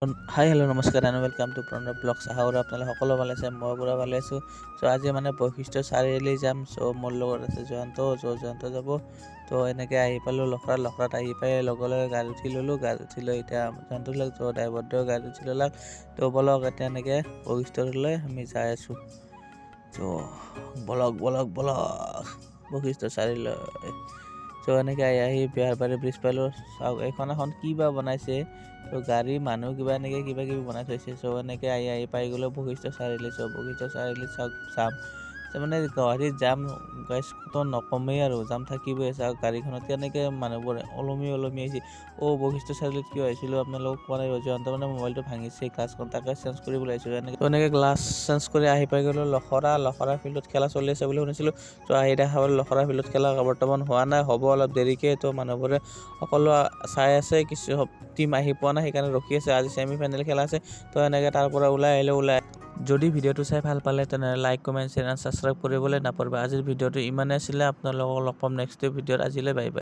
হাই hello' নমস্কাৰ and welcome to Pranav vlogs. আশা কৰোঁ আপোনালোকে সকলো ভালে আছে, মই পুৰা ভালে আছোঁ। চ' আজি মানে বৈশিষ্ট্য চাৰিআলি যাম। চ' মোৰ লগত আছে জয়ন্ত যাব। ত' এনেকৈ আহি পালোঁ লখৰাত আহি পাই লগে লগে গাড়ী উঠি ল'লোঁ। গাড়ী উঠি লৈ এতিয়া জয়ন্ত লাগ ত' ড্ৰাইভাৰটোৱে গাড়ী উঠি ল'লাক। ত' বলক এতিয়া এনেকৈ বৈশিষ্ট্যলৈ আমি যাই আছোঁ। ত' বলক বৈশিষ্ট্য চাৰিআলিলৈ। চ' এনেকৈ আহি বেহাৰবাৰী ব্ৰিজ পালোঁ। চাওক এখন কি বা বনাইছে। ত' গাড়ী মানুহ কিবা কিবি বনাই থৈছে। চ' এনেকৈ আহি পাই গ'লোঁ বৈশিষ্ট্য চাৰিআলি। চ' বৈশিষ্ট্য চাৰিআলিত চাওক যাম মানে গুৱাহাটীত যাম গাইছতো নকমেই আৰু যাম থাকিবই। চাওক গাড়ীখনত এনেকৈ মানুহবোৰে ওলমি আহিছে। বৈশিষ্ট্য চাৰিআলিত কিয় আহিছিলোঁ আপোনালোকক কোৱা নাই। জয়ন্ত মানে মোবাইলটো ভাঙিছে, গ্লাছখন তাকে চেঞ্জ কৰিবলৈ আহিছোঁ। এনেকৈ গ্লাছ চেঞ্জ কৰি আহি পাই গ'লোঁ লখৰা ফিল্ডত খেলা চলি আছে বুলি শুনিছিলোঁ। ত' আহি দেখা পালোঁ লখৰা ফিল্ডত খেলা বৰ্তমান হোৱা নাই, হ'ব অলপ দেৰিকৈ। ত' মানুহবোৰে সকলো চাই আছে, কিছু টিম আহি পোৱা নাই, সেইকাৰণে ৰখি আছে। আজি ছেমি ফাইনেল খেলা আছে। ত' এনেকৈ তাৰ পৰা ওলাই যদি ভিডিঅ'টো চাই ভাল পালে তেনেহ'লে লাইক, কমেণ্ট, শ্বেয়াৰ, ছাবস্ক্ৰাইব কৰিবলৈ নাপাহৰিব। আজিৰ ভিডিঅ'টো ইমানেই আছিলে। আপোনালোকক লগ পাম নেক্সট ভিডিঅ'ত। আজিলৈ বাই বাই।